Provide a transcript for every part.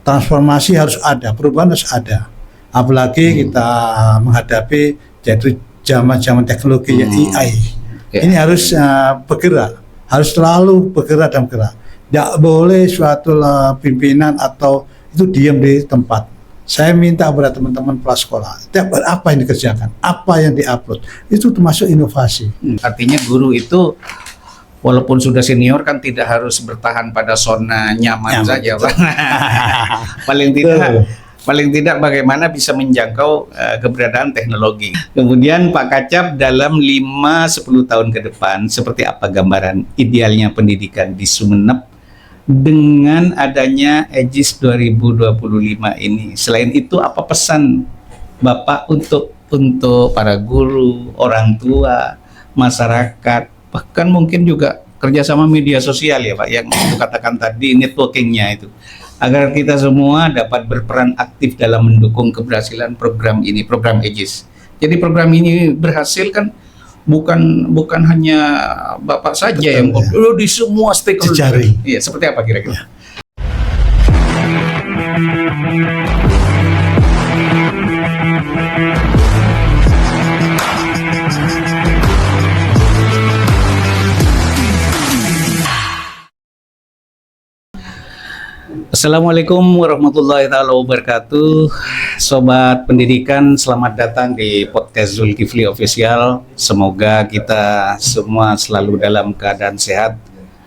transformasi harus ada, perubahan harus ada. Apalagi kita menghadapi yaitu zaman teknologi AI. Ini harus bergerak, harus selalu bergerak dan bergerak. Tidak boleh suatu pimpinan atau itu diam di tempat. Saya minta kepada teman-teman kepala sekolah, apa yang dikerjakan, apa yang diupload, itu termasuk inovasi. Artinya guru itu walaupun sudah senior kan tidak harus bertahan pada zona nyaman saja, Pak. Paling tidak bagaimana bisa menjangkau keberadaan teknologi. Kemudian Pak Kacap, dalam 5-10 tahun ke depan seperti apa gambaran idealnya pendidikan di Sumeneb dengan adanya EJIS 2025 ini? Selain itu apa pesan Bapak untuk para guru, orang tua, masyarakat, bahkan mungkin juga kerjasama media sosial ya Pak, yang itu katakan tadi networkingnya itu, agar kita semua dapat berperan aktif dalam mendukung keberhasilan program ini, program EJIS. Jadi program ini berhasil kan bukan hanya Bapak saja. Betul, yang di semua stakeholder. Iya, seperti apa kira-kira? Assalamualaikum warahmatullahi wabarakatuh. Sobat pendidikan, selamat datang di podcast Zulkifli Official. Semoga kita semua selalu dalam keadaan sehat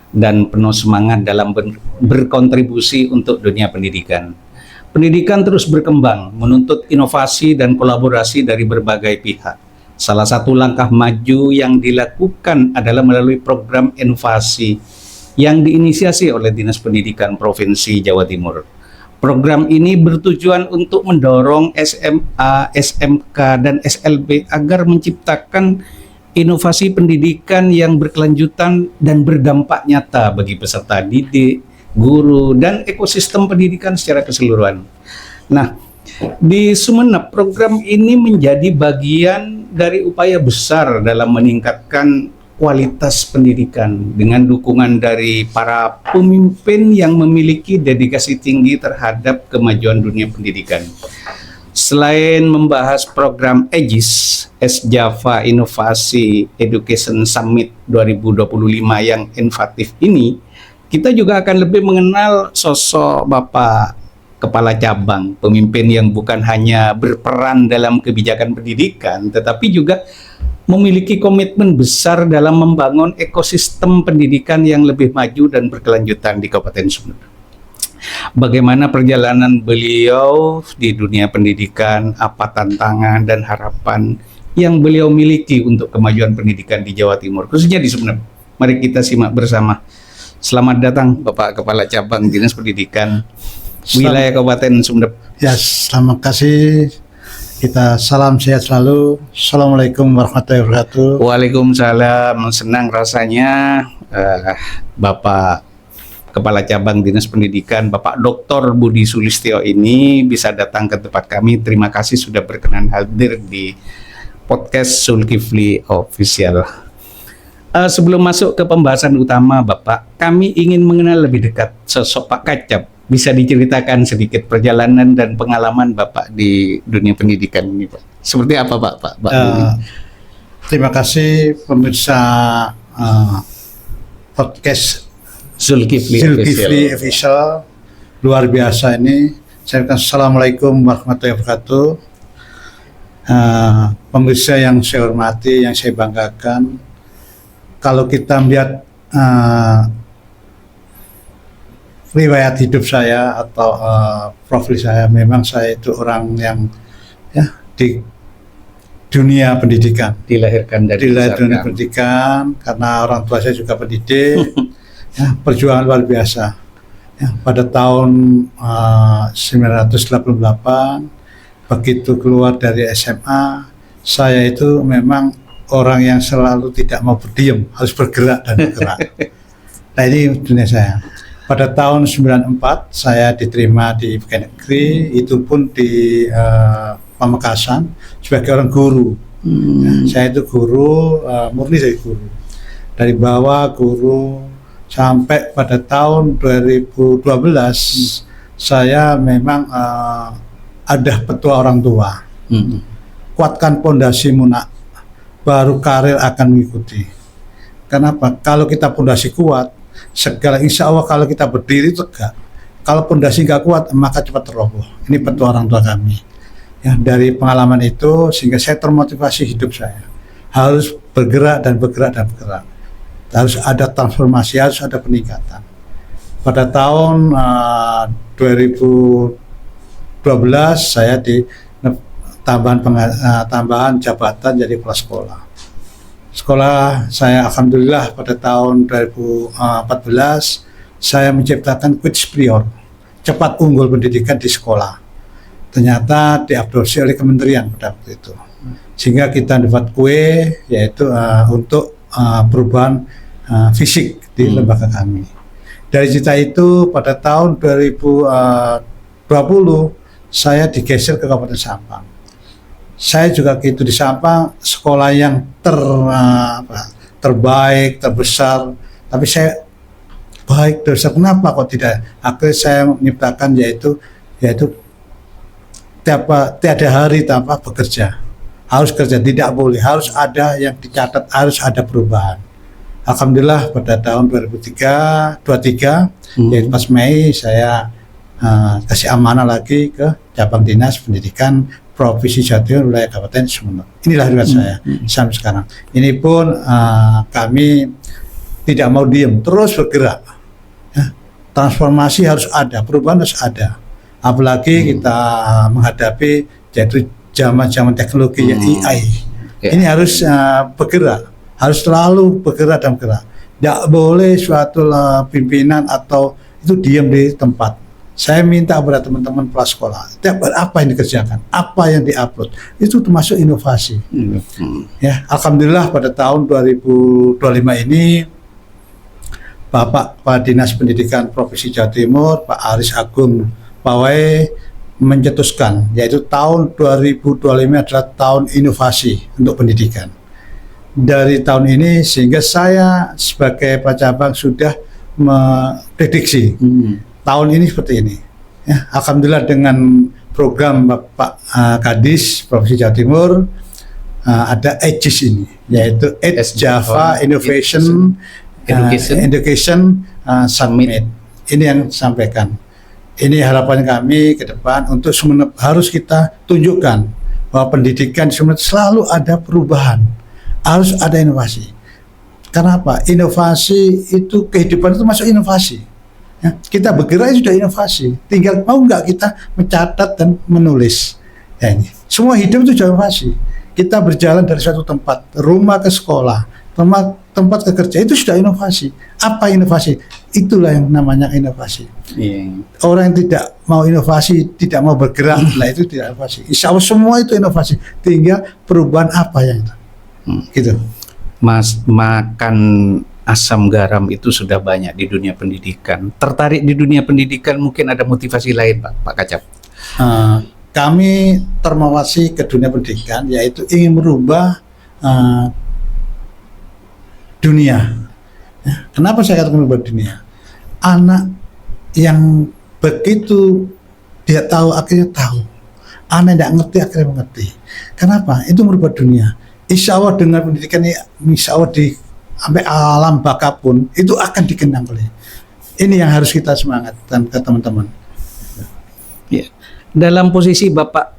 dan penuh semangat dalam berkontribusi untuk dunia pendidikan. Pendidikan terus berkembang, menuntut inovasi dan kolaborasi dari berbagai pihak. Salah satu langkah maju yang dilakukan adalah melalui program inovasi yang diinisiasi oleh Dinas Pendidikan Provinsi Jawa Timur. Program ini bertujuan untuk mendorong SMA, SMK, dan SLB agar menciptakan inovasi pendidikan yang berkelanjutan dan berdampak nyata bagi peserta didik, guru, dan ekosistem pendidikan secara keseluruhan. Nah, di Sumeneb, program ini menjadi bagian dari upaya besar dalam meningkatkan kualitas pendidikan dengan dukungan dari para pemimpin yang memiliki dedikasi tinggi terhadap kemajuan dunia pendidikan. Selain membahas program EJIS, S-Java Innovasi Education Summit 2025 yang inovatif ini, kita juga akan lebih mengenal sosok Bapak Kepala Cabang, pemimpin yang bukan hanya berperan dalam kebijakan pendidikan, tetapi juga memiliki komitmen besar dalam membangun ekosistem pendidikan yang lebih maju dan berkelanjutan di Kabupaten Sumeneb. Bagaimana perjalanan beliau di dunia pendidikan, apa tantangan dan harapan yang beliau miliki untuk kemajuan pendidikan di Jawa Timur, khususnya di Sumeneb. Mari kita simak bersama. Selamat datang Bapak Kepala Cabang Dinas Pendidikan Wilayah Kabupaten Sumeneb. Ya, terima kasih. Kita salam sehat selalu. Assalamualaikum warahmatullahi wabarakatuh. Waalaikumsalam. Senang rasanya Bapak Kepala Cabang Dinas Pendidikan, Bapak Dr. Budi Sulistyo ini bisa datang ke tempat kami. Terima kasih sudah berkenan hadir di podcast Zulkifli Official. Sebelum masuk ke pembahasan utama Bapak, kami ingin mengenal lebih dekat sosok Pak Kacap. Bisa diceritakan sedikit perjalanan dan pengalaman Bapak di dunia pendidikan ini, Pak? Seperti apa, Pak? Terima kasih pemirsa podcast Zulkifli Official. Luar biasa ini. Saya ucapkan Assalamualaikum warahmatullahi wabarakatuh. Pemirsa yang saya hormati, yang saya banggakan, kalau kita melihat riwayat hidup saya atau profil saya, memang saya itu orang yang di dunia pendidikan, dilahirkan dari dunia pendidikan karena orang tua saya juga pendidik. Perjuangan luar biasa. Pada tahun 1988 begitu keluar dari SMA, saya itu memang orang yang selalu tidak mau berdiam, harus bergerak dan bergerak. Nah, ini dunia saya. Pada tahun 94 saya diterima di pegawai negeri, itu pun di Pamekasan sebagai orang guru. Saya itu guru, murni dari guru. Dari bawah guru sampai pada tahun 2012 saya memang ada petua orang tua. Kuatkan pondasimu nak, baru karir akan mengikuti. Kenapa? Kalau kita pondasi kuat, segala insya Allah kalau kita berdiri tegak. Kalau pondasi nggak kuat, maka cepat roboh. Ini petua orang tua kami. Ya, dari pengalaman itu sehingga saya termotivasi hidup saya. Harus bergerak dan bergerak dan bergerak. Harus ada transformasi, harus ada peningkatan. Pada tahun 2012 saya di tambahan jabatan jadi kepala sekolah. Sekolah saya alhamdulillah pada tahun 2014 saya menciptakan quiz prior, cepat unggul pendidikan di sekolah. Ternyata diadopsi oleh kementerian pada waktu itu. Sehingga kita dapat kue yaitu untuk perubahan fisik di lembaga kami. Dari cita itu pada tahun 2020 saya digeser ke Kabupaten Sampang. Saya juga gitu di Sampang, sekolah yang terbaik, terbesar. Tapi saya baik terbesar, kenapa kok tidak? Akhirnya saya menciptakan yaitu tiada hari tanpa bekerja. Harus kerja, tidak boleh. Harus ada yang dicatat, harus ada perubahan. Alhamdulillah pada tahun 2023, yaitu pas Mei saya kasih amanah lagi ke cabang dinas pendidikan Provinsi Jawa Timur wilayah Kabupaten Sumeneb. Inilah riwayat saya sampai sekarang. Ini pun kami tidak mau diam, terus bergerak. Ya, transformasi harus ada, perubahan harus ada. Apalagi kita menghadapi yaitu zaman teknologi AI. Ini harus bergerak, harus selalu bergerak dan bergerak. Tidak boleh suatu pimpinan atau itu diam di tempat. Saya minta kepada teman-teman kepala sekolah, apa yang dikerjakan, apa yang diupload, itu termasuk inovasi. Ya, alhamdulillah pada tahun 2025 ini Bapak Kepala Dinas Pendidikan Provinsi Jawa Timur, Pak Aris Agung Pawai mencetuskan, yaitu tahun 2025 adalah tahun inovasi untuk pendidikan. Dari tahun ini sehingga saya sebagai Pracabang sudah memprediksi tahun ini seperti ini. Ya, alhamdulillah dengan program Bapak Kadis Provinsi Jawa Timur ada EDGIS ini, yaitu East Java Innovation Education Summit. Ini yang sampaikan. Ini harapan kami ke depan untuk Sumeneb, harus kita tunjukkan bahwa pendidikan di Sumeneb selalu ada perubahan, harus ada inovasi. Kenapa? Inovasi itu, kehidupan itu masuk inovasi. Ya, kita bergerak sudah inovasi, tinggal mau nggak kita mencatat dan menulis. Ya, ini semua hidup itu sudah inovasi. Kita berjalan dari suatu tempat, rumah ke sekolah, tempat ke kerja, itu sudah inovasi. Apa inovasi? Itulah yang namanya inovasi. Orang yang tidak mau inovasi, tidak mau bergerak, lah itu tidak inovasi. Insya Allah semua itu inovasi, tinggal perubahan apa yang itu. Gitu. Mas, makan asam garam itu sudah banyak di dunia pendidikan. Tertarik di dunia pendidikan mungkin ada motivasi lain, Pak Kacap? Kami termotivasi ke dunia pendidikan, yaitu ingin merubah dunia. Ya, kenapa saya katakan merubah dunia? Anak yang begitu dia tahu akhirnya tahu. Anak yang tidak ngerti akhirnya mengerti. Kenapa? Itu merubah dunia. Insya Allah dengan pendidikan ini, insya Allah sampai alam baka pun itu akan dikenang oleh. Ini yang harus kita semangatkan ke teman-teman. Ya. Dalam posisi Bapak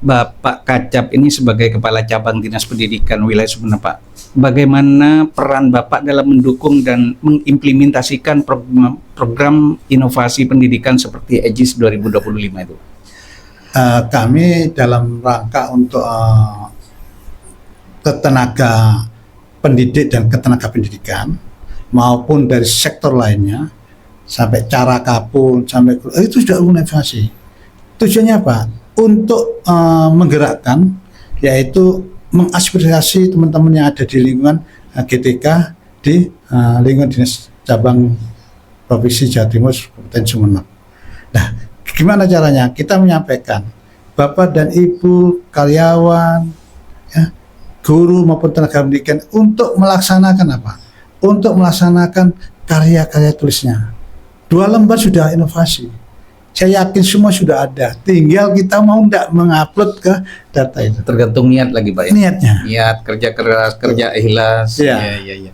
Kacap ini sebagai Kepala Cabang Dinas Pendidikan Wilayah Sumeneb, Pak, bagaimana peran Bapak dalam mendukung dan mengimplementasikan program inovasi pendidikan seperti EDGIS 2025 itu? Kami dalam rangka untuk tenaga pendidik dan ketenaga pendidikan maupun dari sektor lainnya sampai cara kapun sampai itu sudah inovasi. Tujuannya apa? Untuk menggerakkan, yaitu mengaspirasi teman-teman yang ada di lingkungan GTK di lingkungan dinas cabang Provinsi Jawa Timur Kabupaten Sumeneb. Nah, gimana caranya? Kita menyampaikan Bapak dan Ibu karyawan, ya, guru maupun tenaga pendidikan untuk melaksanakan apa? Untuk melaksanakan karya-karya tulisnya. 2 lembar sudah inovasi. Saya yakin semua sudah ada. Tinggal kita mau nggak mengupload ke data itu. Tergantung niat lagi Pak ya. Niatnya. Niat, kerja keras, kerja ikhlas. Iya. Iya.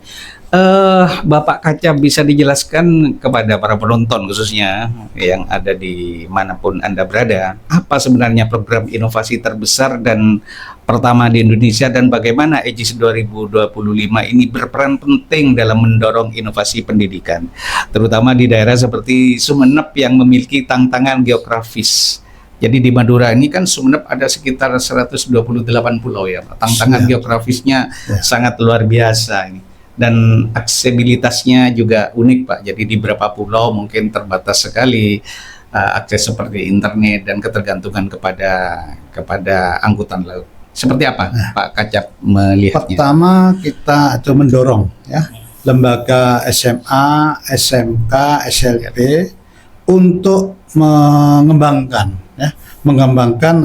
Bapak Kacap bisa dijelaskan kepada para penonton khususnya yang ada di manapun Anda berada, apa sebenarnya program inovasi terbesar dan pertama di Indonesia dan bagaimana Aegis 2025 ini berperan penting dalam mendorong inovasi pendidikan, terutama di daerah seperti Sumeneb yang memiliki tantangan geografis. Jadi di Madura ini kan Sumeneb ada sekitar 128 pulau ya, Pak. Tantangan geografisnya sangat luar biasa ini. Dan aksesibilitasnya juga unik Pak. Jadi di beberapa pulau mungkin terbatas sekali akses seperti internet dan ketergantungan kepada angkutan laut. Seperti apa Pak Kacap melihatnya? Pertama kita itu mendorong ya lembaga SMA, SMK, SLB untuk mengembangkan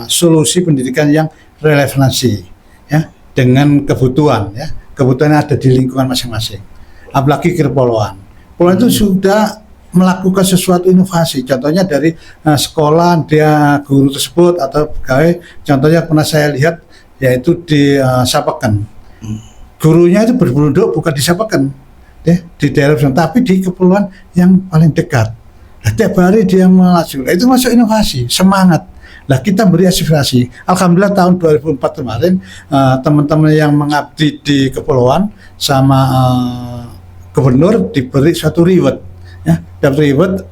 solusi pendidikan yang relevansi ya dengan kebutuhan yang ada di lingkungan masing-masing. Apalagi kepulauan. Kepulauan itu sudah melakukan sesuatu inovasi. Contohnya dari sekolah dia guru tersebut atau pegawai. Contohnya pernah saya lihat yaitu di Sapeken. Gurunya itu berpenduduk bukan di Sapeken, di daerah tapi di kepulauan yang paling dekat. Nah, tiap hari dia melaju. Nah, itu masuk inovasi, semangat. Nah, kita beri aspirasi. Alhamdulillah tahun 2004 kemarin teman-teman yang mengabdi di kepulauan sama gubernur diberi suatu reward ya. Dan reward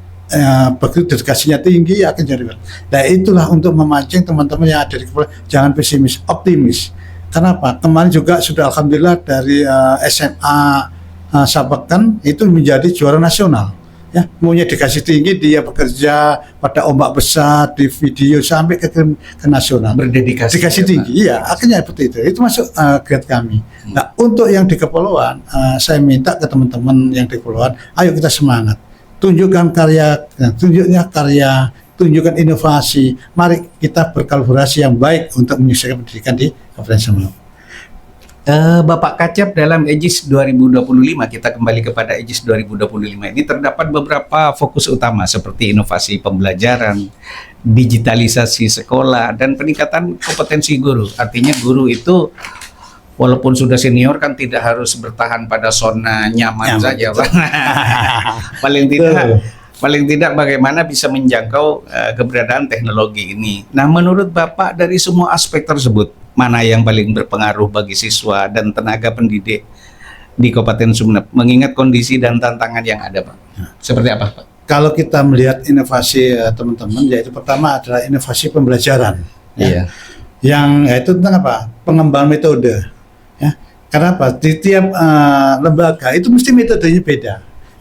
begitu dedikasinya tinggi akan jadi reward. Nah, itulah untuk memancing teman-teman yang ada di kepulauan jangan pesimis, optimis. Kenapa? Kemarin juga sudah alhamdulillah dari SMA Sapeken itu menjadi juara nasional. Ya, maunya dikasih tinggi, dia bekerja pada ombak besar di video sampai ke nasional. Berdedikasi. Dikasih tinggi, iya, akhirnya seperti itu. Itu masuk grade kami. Nah, untuk yang di kepulauan, saya minta ke teman-teman yang di kepulauan, ayo kita semangat, tunjukkan karya, tunjukkan inovasi. Mari kita berkolaborasi yang baik untuk menyelesaikan pendidikan di Kabupaten Sumeneb. Bapak Kacap, dalam Aegis 2025, kita kembali kepada Aegis 2025 ini terdapat beberapa fokus utama seperti inovasi pembelajaran, digitalisasi sekolah, dan peningkatan kompetensi guru. Artinya guru itu walaupun sudah senior kan tidak harus bertahan pada zona nyaman saja, Pak. Paling tidak bagaimana bisa menjangkau keberadaan teknologi ini. Nah, menurut Bapak dari semua aspek tersebut, mana yang paling berpengaruh bagi siswa dan tenaga pendidik di Kabupaten Sumeneb mengingat kondisi dan tantangan yang ada, Pak? Seperti apa, Pak? Kalau kita melihat inovasi teman-teman, yaitu pertama adalah inovasi pembelajaran. Iya. Yang yaitu tentang apa? Pengembangan metode. Ya. Karena apa? Di tiap lembaga itu mesti metodenya beda.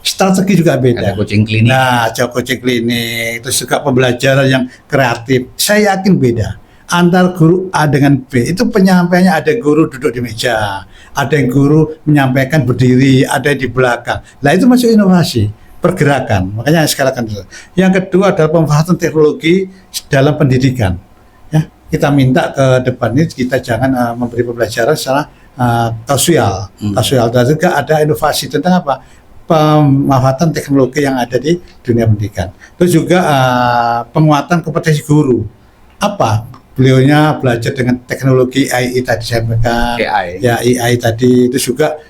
Strategi juga beda. Ada coaching klinik. Nah, coaching klinik, itu juga pembelajaran yang kreatif. Saya yakin beda. Antar guru A dengan B itu penyampaiannya, ada guru duduk di meja, ada yang guru menyampaikan berdiri, ada yang di belakang. Nah, itu masuk inovasi pergerakan. Makanya sekarang kan itu. Yang kedua adalah pemanfaatan teknologi dalam pendidikan. Ya, kita minta ke depan ini kita jangan memberi pembelajaran secara kasual. Dan juga ada inovasi tentang apa? Pemanfaatan teknologi yang ada di dunia pendidikan. Terus juga penguatan kompetensi guru. Apa? Beliaunya belajar dengan teknologi AI tadi saya sampaikan. AI tadi itu juga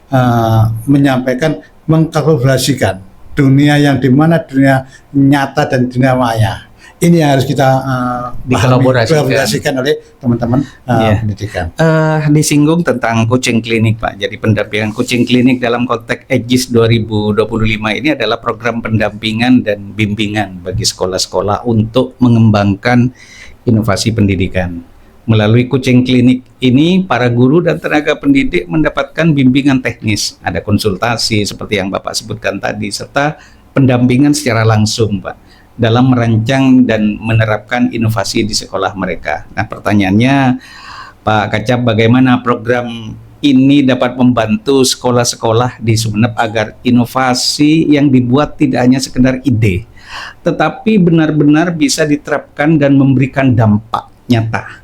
menyampaikan, mengkolaborasikan dunia yang dimana dunia nyata dan dunia maya. Ini yang harus kita dikolaborasikan oleh teman-teman pendidikan. Disinggung tentang coaching klinik, Pak. Jadi pendampingan coaching klinik dalam konteks Aegis 2025 ini adalah program pendampingan dan bimbingan bagi sekolah-sekolah untuk mengembangkan inovasi pendidikan. Melalui coaching klinik ini, para guru dan tenaga pendidik mendapatkan bimbingan teknis, ada konsultasi seperti yang Bapak sebutkan tadi, serta pendampingan secara langsung, Pak, dalam merancang dan menerapkan inovasi di sekolah mereka. Nah, pertanyaannya, Pak Kacap, bagaimana program ini dapat membantu sekolah-sekolah di Sumeneb agar inovasi yang dibuat tidak hanya sekedar ide, tetapi benar-benar bisa diterapkan dan memberikan dampak nyata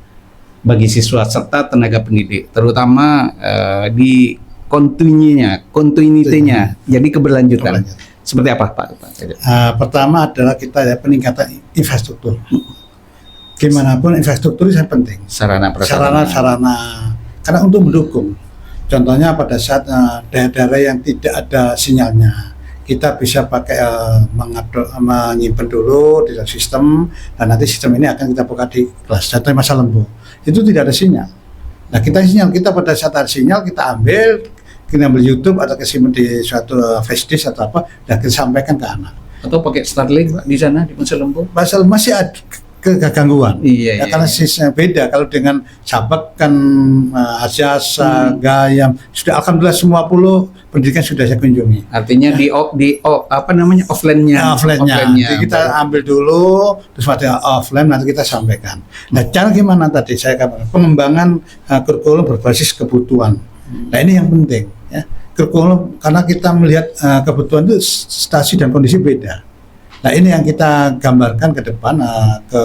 bagi siswa serta tenaga pendidik, terutama di kontinuitinya, jadi keberlanjutan. Seperti apa Pak? Pertama adalah kita ya peningkatan infrastruktur. Gimana pun infrastruktur itu penting. Sarana-prasarana. Sarana karena untuk mendukung. Contohnya pada saat daerah-daerah yang tidak ada sinyalnya, kita bisa pakai menyimpan dulu di dalam sistem, dan nanti sistem ini akan kita buka di kelas. Contohnya masa lembu itu tidak ada sinyal. Nah kita pada saat ada sinyal kita ambil YouTube atau kesimpan di suatu flash disk atau apa, dan kita sampaikan ke anak. Atau pakai Starlink Pak di sana di Masa Lembu? Pasal masih ada kegangguan. Iya. Karena sistemnya beda. Kalau dengan Sabak kan Asyasa, Gayam, sudah alhamdulillah semua pulau pendidikan sudah saya kunjungi. Artinya offline-nya. Jadi kita ambil dulu, terus pada offline nanti kita sampaikan. Nah, cara gimana tadi saya katakan pengembangan kurikulum berbasis kebutuhan. Nah, ini yang penting ya. Kurikulum karena kita melihat kebutuhan itu situasi dan kondisi beda. Nah, ini yang kita gambarkan ke depan ke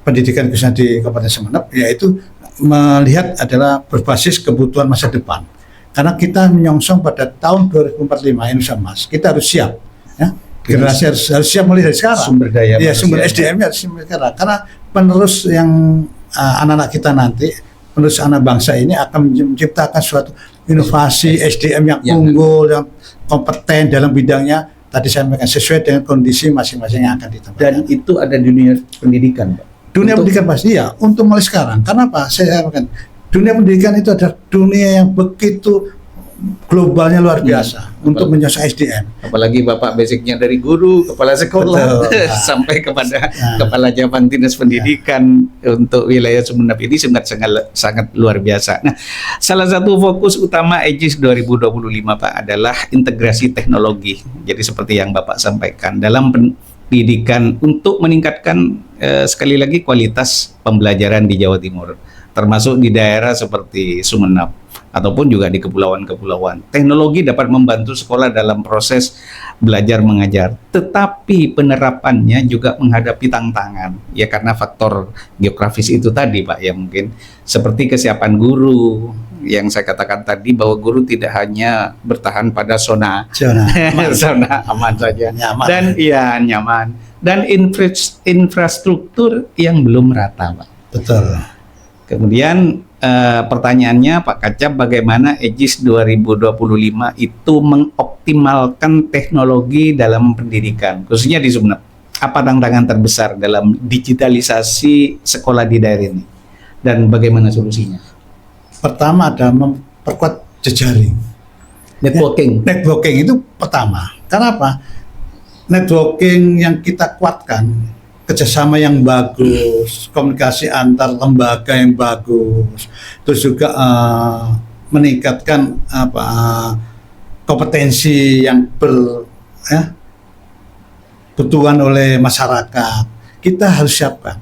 pendidikan khususnya di Kabupaten Sumeneb, yaitu melihat adalah berbasis kebutuhan masa depan. Karena kita menyongsong pada tahun 2045 Indonesia Emas, kita harus siap. Ya. Generasi harus siap mulai dari sekarang. Sumber daya. Ya, sumber SDM harus siap sekarang. Karena penerus yang anak-anak kita nanti, penerus anak bangsa ini akan menciptakan suatu inovasi SDM yang unggul, yang kompeten dalam bidangnya. Tadi saya sampaikan sesuai dengan kondisi masing-masing yang akan ditempatkan. Dan itu ada di dunia pendidikan, Pak. Dunia pendidikan pasti ya, untuk mulai sekarang. Kenapa? Saya sampaikan, dunia pendidikan itu adalah dunia yang begitu globalnya luar biasa untuk menyelesaikan SDM. Apalagi Bapak basicnya dari guru, kepala sekolah, sampai kepada kepala cabang dinas pendidikan untuk wilayah Sumeneb ini sangat luar biasa. Nah, salah satu fokus utama Aegis 2025 Pak adalah integrasi teknologi. Jadi seperti yang Bapak sampaikan dalam pendidikan untuk meningkatkan sekali lagi kualitas pembelajaran di Jawa Timur, termasuk di daerah seperti Sumeneb ataupun juga di kepulauan-kepulauan. Teknologi dapat membantu sekolah dalam proses belajar mengajar, tetapi penerapannya juga menghadapi tantangan, ya karena faktor geografis itu tadi Pak, ya mungkin seperti kesiapan guru, yang saya katakan tadi bahwa guru tidak hanya bertahan pada zona aman saja, dan ya nyaman, dan infrastruktur yang belum rata Pak. Betul. Kemudian pertanyaannya Pak Kacap, bagaimana Aegis 2025 itu mengoptimalkan teknologi dalam pendidikan, khususnya di Sumeneb? Apa tantangan terbesar dalam digitalisasi sekolah di daerah ini? Dan bagaimana solusinya? Pertama adalah memperkuat jejaring. Networking itu pertama. Kenapa? Networking yang kita kuatkan, kerjasama yang bagus, komunikasi antar lembaga yang bagus, terus juga meningkatkan kompetensi yang berkebutuhan oleh masyarakat. Kita harus siapkan.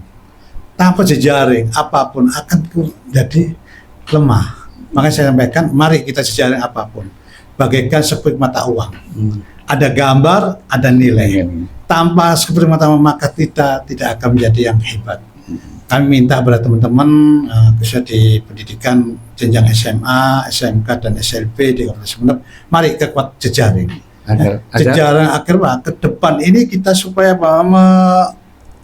Tanpa jejaring apapun akan jadi lemah. Makanya saya sampaikan, mari kita jejaring apapun, bagaikan seperti mata uang. Ada gambar, ada nilai. Tanpa seperti mata maka kita tidak akan menjadi yang hebat. Kami minta kepada teman-teman khususnya di pendidikan jenjang SMA, SMK dan SLB di Kabupaten Sumeneb, mari kekuat jejaring. Jejaring akhirnya ke depan ini kita supaya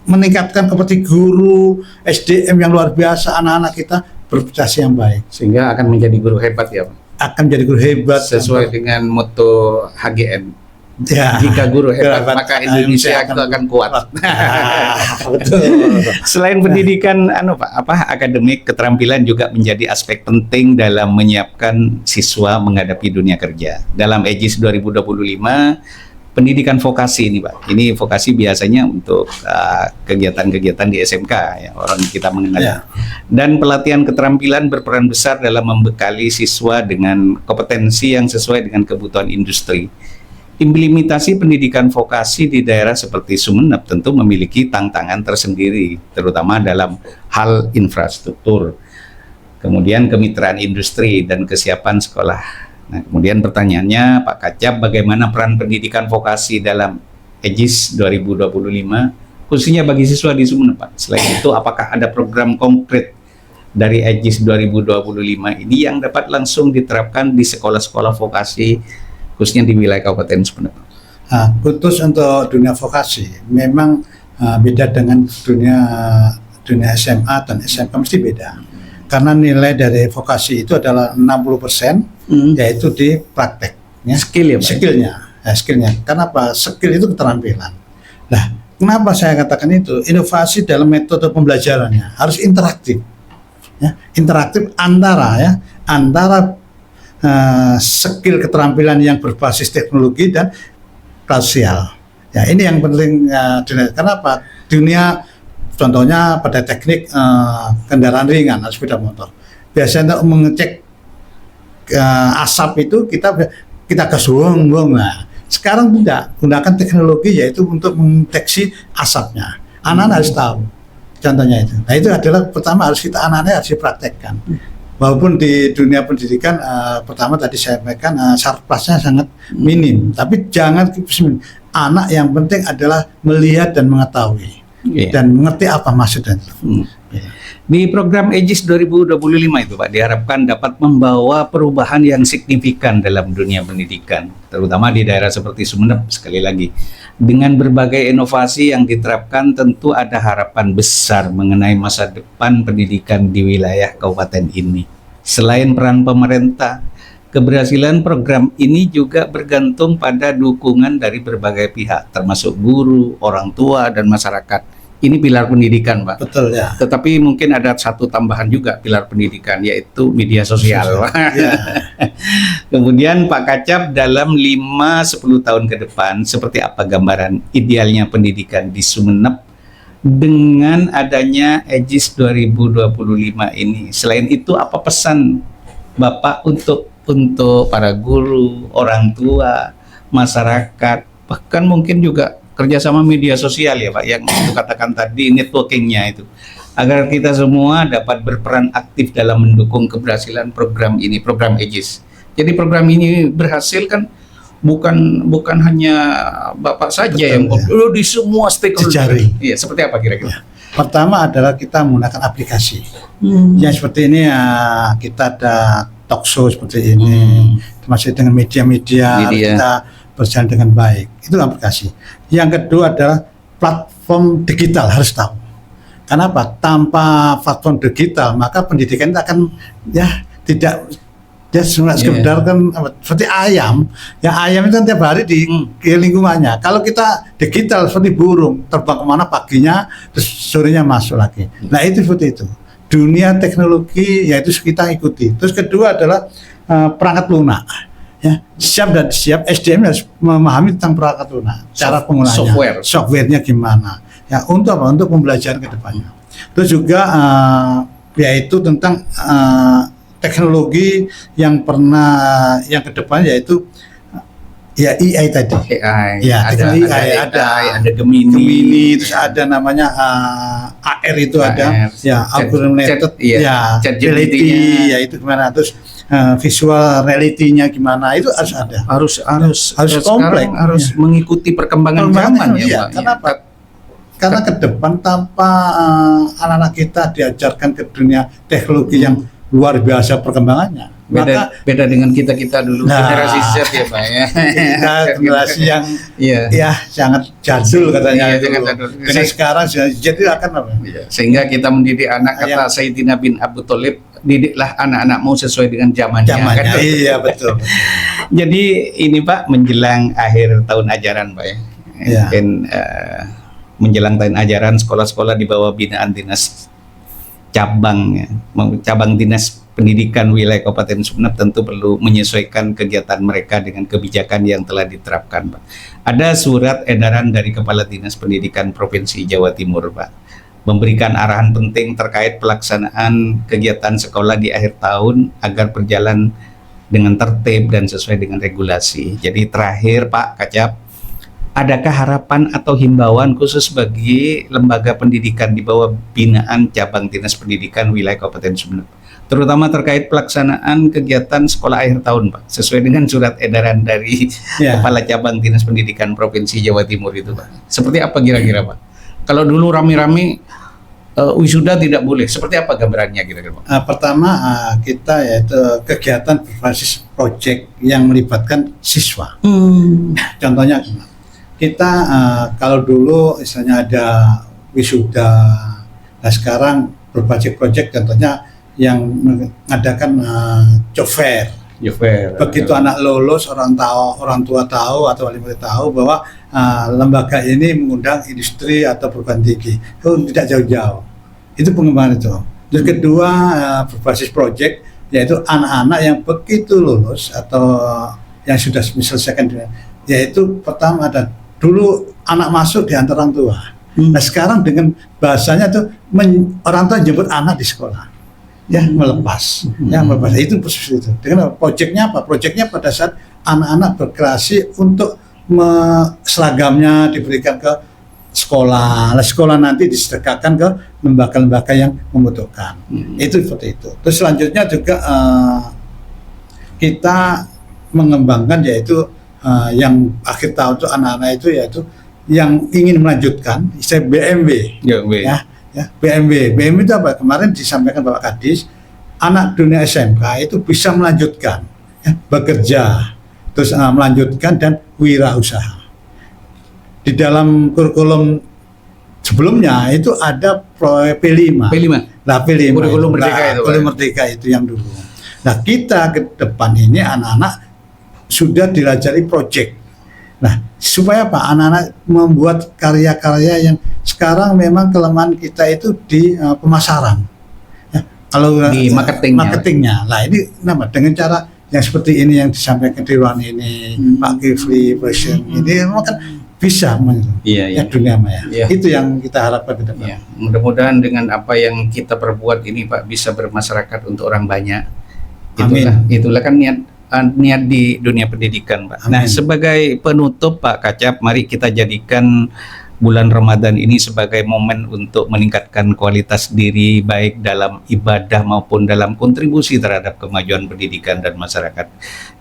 meningkatkan kompetensi guru, SDM yang luar biasa, anak-anak kita berprestasi yang baik. Sehingga akan menjadi guru hebat ya Pak? Akan menjadi guru hebat. Sesuai dengan moto HGN. Ya. Jika guru hebat, maka Indonesia itu akan kuat. Betul. Selain pendidikan, akademik, keterampilan juga menjadi aspek penting dalam menyiapkan siswa menghadapi dunia kerja. Dalam Aegis 2025, pendidikan vokasi ini Pak. Ini vokasi biasanya untuk kegiatan-kegiatan di SMK, ya, orang kita mengenal. Ya. Dan pelatihan keterampilan berperan besar dalam membekali siswa dengan kompetensi yang sesuai dengan kebutuhan industri. Implementasi pendidikan vokasi di daerah seperti Sumeneb tentu memiliki tantangan tersendiri, terutama dalam hal infrastruktur, kemudian kemitraan industri dan kesiapan sekolah. Nah, kemudian pertanyaannya Pak Kacap, bagaimana peran pendidikan vokasi dalam Aegis 2025, khususnya bagi siswa di Sumeneb Pak? Selain itu, apakah ada program konkret dari Aegis 2025 ini yang dapat langsung diterapkan di sekolah-sekolah vokasi khususnya di wilayah Kabupaten Sumeneb? Khusus untuk dunia vokasi memang beda dengan dunia SMA dan SMK, mesti beda. Karena nilai dari vokasi itu adalah 60% yaitu di prakteknya, Skill ya, Pak? skillnya. Kenapa? Skill itu keterampilan. Nah, kenapa saya katakan itu? Inovasi dalam metode pembelajarannya harus interaktif. Ya, interaktif antara skill keterampilan yang berbasis teknologi dan sosial. Ya, ini yang penting. Kenapa? Dunia contohnya pada teknik kendaraan ringan atau sepeda motor. Biasanya untuk mengecek asap itu kita gas buang. Nah, sekarang tidak, gunakan teknologi yaitu untuk mendeteksi asapnya. Anak-anak harus tahu. Contohnya itu. Nah, itu adalah pertama anak-anak harus dipraktekkan. Walaupun di dunia pendidikan pertama tadi saya sampaikan sarplasnya sangat minim, tapi jangan anak yang penting adalah melihat dan mengetahui. Dan mengerti apa maksudnya. Di program Aegis 2025 itu Pak diharapkan dapat membawa perubahan yang signifikan dalam dunia pendidikan, terutama di daerah seperti Sumeneb. Sekali lagi, dengan berbagai inovasi yang diterapkan tentu ada harapan besar mengenai masa depan pendidikan di wilayah kabupaten ini. Selain peran pemerintah, keberhasilan program ini juga bergantung pada dukungan dari berbagai pihak, termasuk guru, orang tua, dan masyarakat. Ini pilar pendidikan, Pak. Betul ya. Tetapi mungkin ada satu tambahan juga pilar pendidikan, yaitu media sosial. Ya. Kemudian Pak Kacap, dalam 5-10 tahun ke depan, seperti apa gambaran idealnya pendidikan di Sumeneb dengan adanya Aegis 2025 ini? Selain itu, apa pesan Bapak untuk para guru, orang tua, masyarakat, bahkan mungkin juga kerjasama media sosial ya Pak, yang itu katakan tadi, networkingnya itu, agar kita semua dapat berperan aktif dalam mendukung keberhasilan program ini, program Aegis. Jadi program ini berhasil kan bukan hanya Bapak saja. Betul, yang di semua stakeholder. Iya, seperti apa kira-kira? Pertama adalah kita menggunakan aplikasi. Yang seperti ini kita ada talkshow seperti ini, termasuk dengan media-media kita berjalan dengan baik. Itu aplikasi. Yang kedua adalah platform digital, harus tahu. Kenapa? Tanpa platform digital maka pendidikan itu akan tidak sekedar kan seperti ayam. Ya ayam itu kan tiap hari di lingkungannya. Kalau kita digital seperti burung, terbang kemana paginya terus sorenya masuk lagi. Nah itu seperti itu. Dunia teknologi yaitu kita ikuti. Terus kedua adalah perangkat lunak. Ya, siap SDM harus memahami tentang perangkat lunak, cara penggunaannya, softwarenya gimana. Ya, untuk apa? Untuk pembelajaran ke depannya. Terus juga yaitu tentang teknologi yang ke depan yaitu AI tadi. AI. Ya, ada Gemini, terus ada namanya AR itu ada. Ya, augmented reality, ya itu gimana, terus visual reality-nya gimana, itu harus ada. Harus kompleks, harus mengikuti perkembangan zaman ya, Pak. Kenapa? Karena ke depan tanpa anak-anak kita diajarkan ke dunia teknologi yang luar biasa perkembangannya. Beda dengan kita dulu, generasi Z ya Pak ya. Kita generasi yang sangat jadul katanya. Dengan sekarang jadi akan apa? Sehingga kita mendidik anak, kata Sayyidina bin Abu Thalib, didiklah anak-anakmu sesuai dengan zamannya. Kan? Iya betul. Jadi ini Pak menjelang akhir tahun ajaran Pak ya. Mungkin menjelang tahun ajaran, sekolah-sekolah di bawah binaan dinas cabang dinas pendidikan wilayah Kabupaten Sumeneb tentu perlu menyesuaikan kegiatan mereka dengan kebijakan yang telah diterapkan, Pak. Ada surat edaran dari Kepala Dinas Pendidikan Provinsi Jawa Timur, Pak, memberikan arahan penting terkait pelaksanaan kegiatan sekolah di akhir tahun agar berjalan dengan tertib dan sesuai dengan regulasi. Jadi terakhir Pak Kacap, adakah harapan atau himbauan khusus bagi lembaga pendidikan di bawah binaan cabang dinas pendidikan wilayah Kabupaten Sumeneb, terutama terkait pelaksanaan kegiatan sekolah akhir tahun, Pak, sesuai dengan surat edaran dari Kepala Cabang Dinas Pendidikan Provinsi Jawa Timur itu, Pak? Seperti apa kira-kira, Pak? Kalau dulu rame-rame wisuda tidak boleh, seperti apa gambarannya kira-kira, Pak? Pertama kita yaitu kegiatan berbasis proyek yang melibatkan siswa. Contohnya kita kalau dulu misalnya ada wisuda, nah sekarang berbagai proyek contohnya yang mengadakan job fair. Begitu anak lulus, orang tua tahu atau wali murid tahu bahwa lembaga ini mengundang industri atau perguruan tinggi, itu tidak jauh-jauh. Itu pengembangan itu. Terus kedua berbasis proyek, yaitu anak-anak yang begitu lulus atau yang sudah menyelesaikan, yaitu pertama ada dulu anak masuk di antara orang tua. Nah sekarang dengan bahasanya tuh orang tua jemput anak di sekolah. Ya melepas itu posisi itu. Dengan proyeknya apa? Proyeknya pada saat anak-anak berkreasi untuk seragamnya diberikan ke sekolah. Nah, sekolah nanti disedekahkan ke lembaga-lembaga yang membutuhkan. Itu seperti itu. Terus selanjutnya juga kita mengembangkan yaitu yang akhir tahun itu anak-anak itu yaitu yang ingin melanjutkan, saya BMW. BMW itu apa? Kemarin disampaikan Bapak Kadis, anak dunia SMK itu bisa melanjutkan, bekerja, terus melanjutkan dan wirausaha. Di dalam kurikulum sebelumnya itu ada P5. Nah, P5. Kurikulum Merdeka itu yang dulu. Nah, kita ke depan ini anak-anak sudah dilajari proyek. Nah, supaya apa? Anak-anak membuat karya-karya yang sekarang memang kelemahan kita itu di pemasaran. Ya, kalau di marketingnya. Nah, ini dengan cara yang seperti ini yang disampaikan di ruang ini, Pak Kifli, Presiden, ini memang kan bisa dunia maya. Itu yang kita harapkan ke depan. Mudah-mudahan dengan apa yang kita perbuat ini Pak bisa bermasyarakat untuk orang banyak. Itulah kan niat di dunia pendidikan Pak. Amin. Nah sebagai penutup Pak Kacap, mari kita jadikan bulan Ramadan ini sebagai momen untuk meningkatkan kualitas diri baik dalam ibadah maupun dalam kontribusi terhadap kemajuan pendidikan dan masyarakat.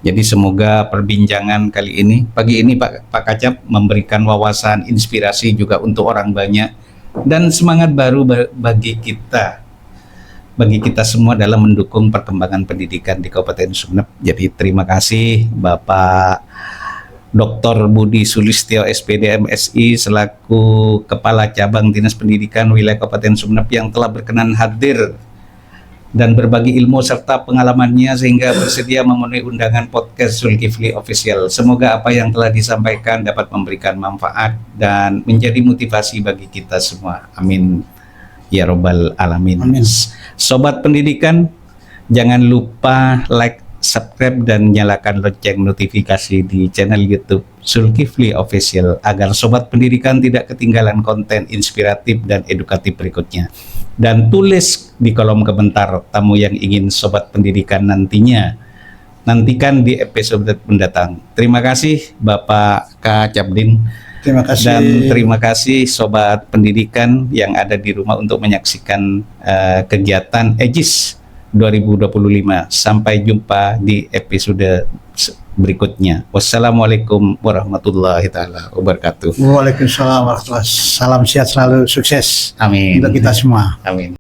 Jadi semoga perbincangan kali ini, pagi ini Pak Kacap memberikan wawasan, inspirasi juga untuk orang banyak dan semangat baru bagi kita semua dalam mendukung perkembangan pendidikan di Kabupaten Sumeneb. Jadi terima kasih Bapak Dr. Budi Sulistyo SPD MSI selaku Kepala Cabang Dinas Pendidikan Wilayah Kabupaten Sumeneb yang telah berkenan hadir dan berbagi ilmu serta pengalamannya sehingga bersedia memenuhi undangan podcast Zulkifli Official. Semoga apa yang telah disampaikan dapat memberikan manfaat dan menjadi motivasi bagi kita semua. Amin. Ya Robbal Alamin. Amin. Sobat pendidikan, jangan lupa like, subscribe, dan nyalakan lonceng notifikasi di channel YouTube Zulkifli Official agar sobat pendidikan tidak ketinggalan konten inspiratif dan edukatif berikutnya. Dan tulis di kolom komentar tamu yang ingin sobat pendidikan nantikan di episode mendatang. Terima kasih Bapak Kacapdin. Terima kasih. Dan terima kasih sobat pendidikan yang ada di rumah untuk menyaksikan kegiatan EJIS 2025. Sampai jumpa di episode berikutnya. Wassalamualaikum warahmatullahi taala wabarakatuh. Waalaikumsalam warahmatullahi wabarakatuh. Salam sehat selalu, sukses. Amin. Untuk kita semua. Amin.